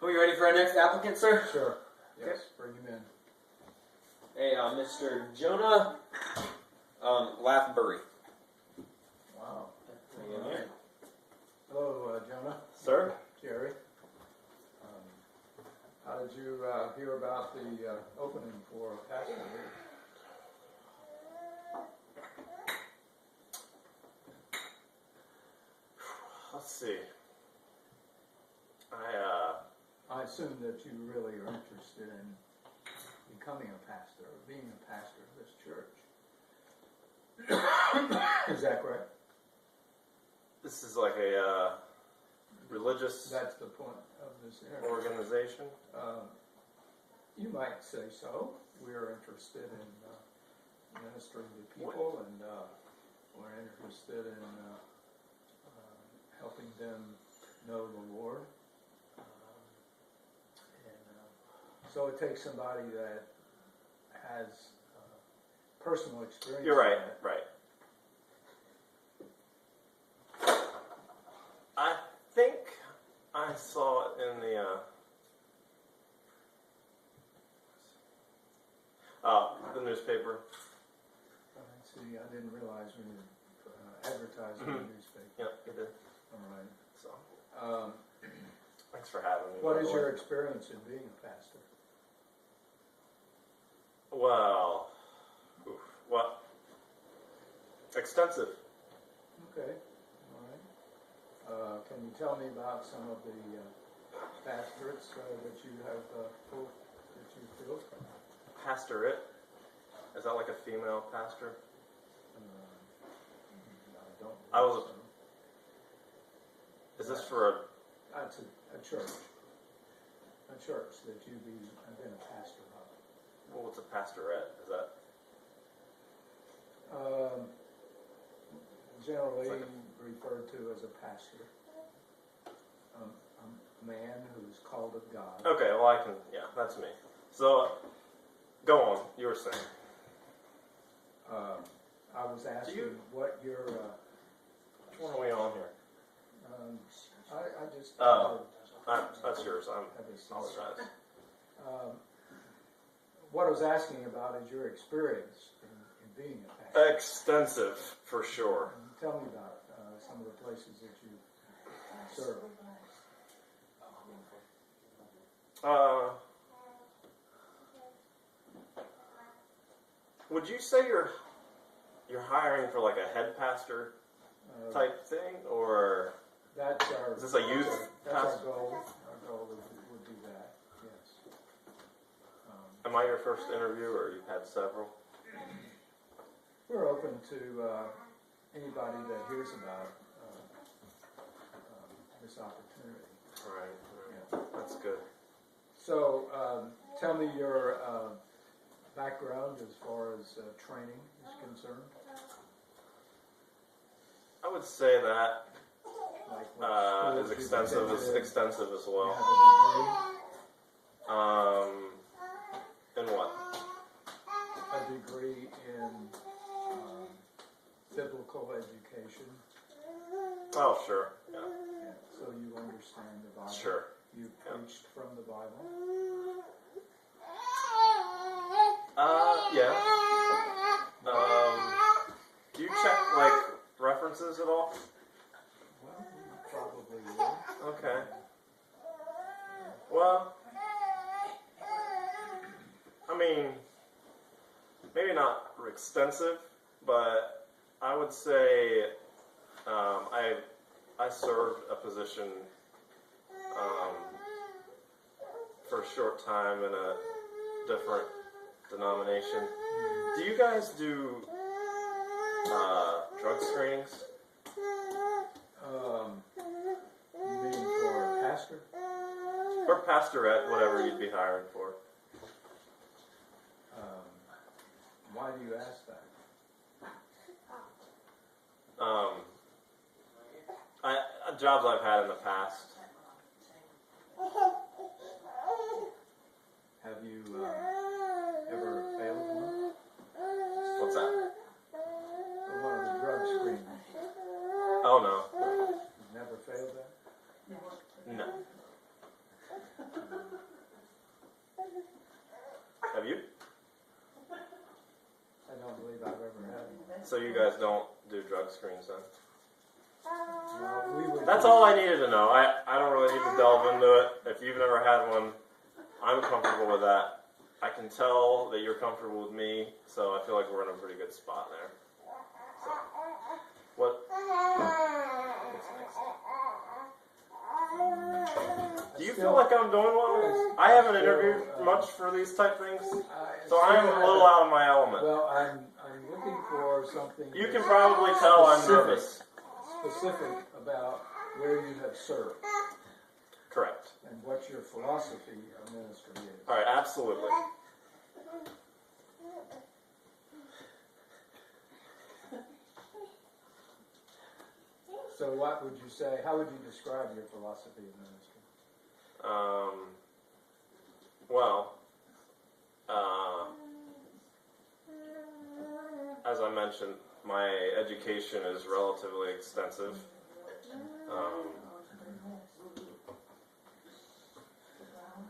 We ready for our next applicant, sir? Sure. Yes, bring him in. Hey, Mr. Jonah Lathbury. Wow. All right. Hello, Jonah. Sir? Jerry. How did you hear about the opening for pastor here? Let's see. I assume that you really are interested in becoming a pastor or being a pastor of this church. Is that correct? This is like a religious That's the point of this interview. organization. You might say so. We're interested in ministering to people, and we're interested in helping them know the Lord. So it takes somebody that has personal experience. You're right, in that. right. I think I saw it in the newspaper. See, I didn't realize we were advertising in the newspaper. Yeah, you did. All right. So, thanks for having me. What is your experience in being a pastor? Well, extensive. Okay. All right. Can you tell me about some of the pastorates that you have pulled, that you filled? Pastorate? Is that like a female pastor? I don't believe so. Is this for a... That's a church. A church that you've been a pastor of. Well, what's a pastorette? Is that... Generally referred to as a pastor. A man who is called of God. Okay, well yeah, that's me. So, go on, you were saying. I was asking what your... Which one are we on here? I just... That's yours, I apologize. What I was asking about is your experience in being a pastor. Extensive, for sure. Tell me about some of the places that you serve. Would you say you're hiring for like a head pastor type thing, or That's our... is this a youth That's our pastor? goal. Our goal would be that, yes. Am I your first interview, or you've had several? We're open to anybody that hears about this opportunity. Right. Yeah. That's good. So, tell me your background as far as training is concerned. I would say that Like what is schools you've extensive as You well. have In what? a degree in biblical education. Oh, sure. Yeah. Yeah, so you understand the Bible. Sure. You preached from the Bible. Yeah. Do you check like references at all? Well, you probably will. Okay. Well, I mean, maybe not extensive, but I would say I served a position for a short time in a different denomination. Do you guys do drug screenings? You mean for a pastor? Or pastorette, whatever you'd be hiring for. Why do you ask that? Jobs I've had in the past. Have you ever failed one? What's that? One of the drug screenings. Oh no. You've never failed that? No. So you guys don't do drug screens then? No, we would. That's all I needed to know. I don't really need to delve into it. If you've never had one, I'm comfortable with that. I can tell that you're comfortable with me, so I feel like we're in a pretty good spot there. So, what's next? Do you feel like I'm doing well? I haven't interviewed much for these type things, so I'm a little out of my element. Well, I'm looking for something. You can probably tell I'm nervous. Specific about where you have served Correct. and what your philosophy of ministry is. All right, absolutely. So what would you say, how would you describe your philosophy of ministry? Well, as I mentioned, my education is relatively extensive.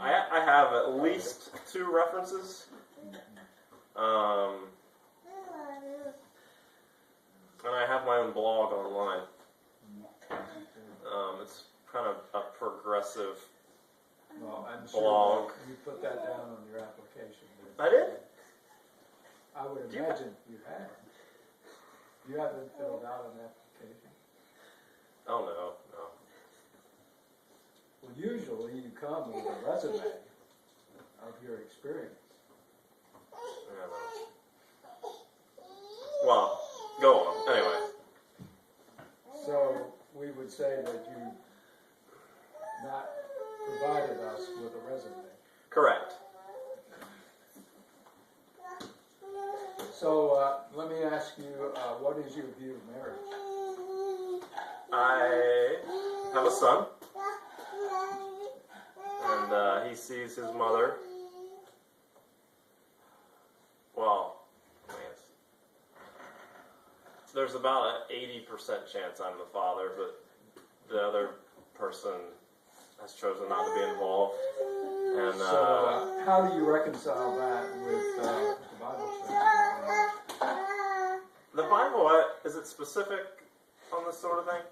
I have at least 2 references. And I have my own blog online. It's kind of a progressive Well, I'm blog. sure you put that down on your application. I did? I would Do you- imagine you have. You haven't filled out an application. Oh, no. Well, usually you come with a resume of your experience. Yeah, no. Well, go on. Anyway. So we would say that you not provided us with a resume. Correct. So let me ask you, what is your view of marriage? I have a son. And he sees his mother. Well, there's about an 80% chance I'm the father, but the other person has chosen not to be involved. And So how do you reconcile that with the Bible says? the Bible, is it specific on this sort of thing?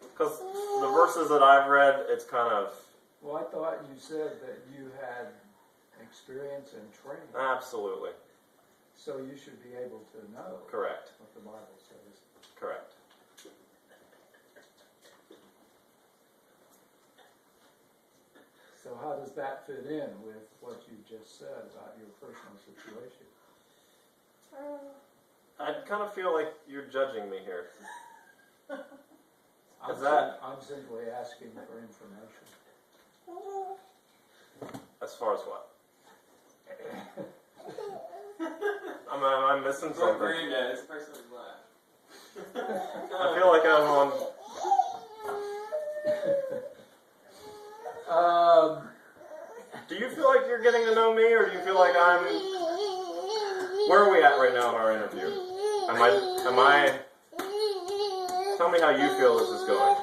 Because the verses that I've read, it's kind of... Well, I thought you said that you had experience and training. Absolutely. So you should be able to know Correct. what the Bible says. Correct. So how does that fit in with what you just said about your personal situation? I kind of feel like you're judging me here. I'm simply asking for information. As far as what? Am I missing something? Granddad, this person is left. I feel like I'm on... Do you feel like you're getting to know me, or do you feel like I'm... Where are we at right now in our interview? Am I... Tell me how you feel this is going.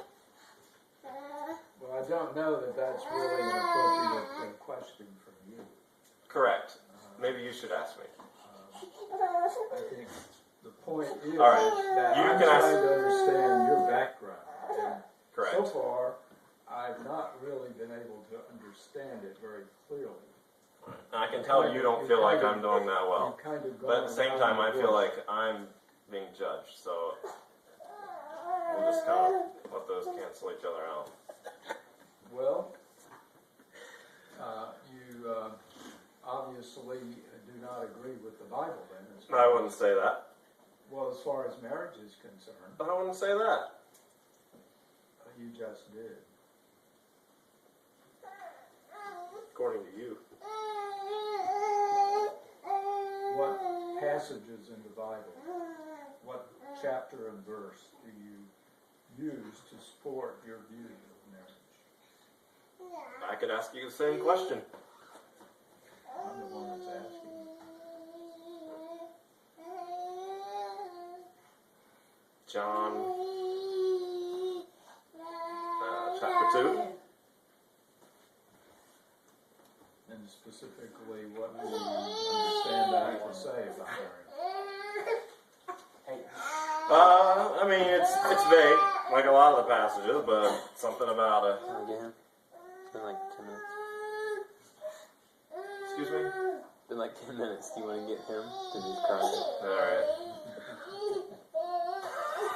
Well, I don't know that that's really an appropriate question from you. Correct. Maybe you should ask me. I think the point is All right. that You I'm can ask- trying to understand your background. And Correct. so far, I've not really been able to understand it very clearly. And I can tell you don't feel like I'm doing that well. You've kind of But at the same gone time, I around the feel bush. like I'm being judged, so we'll just kind of let those cancel each other out. Well, you obviously do not agree with the Bible then. I wouldn't say that. Well, as far as marriage is concerned, I wouldn't say that. you just did. According to you. What passages in the Bible, what chapter and verse do you use to support your view of marriage? I could ask you the same question. I'm the one that's asking. John, chapter 2. And specifically, what do you understand that to say about marriage? Hey, I mean, it's vague, like a lot of the passages, but something about it. Can I get him? It's been like 10 minutes. Excuse me? It's been like 10 minutes. Do you want to get him? Because he's crying. Alright.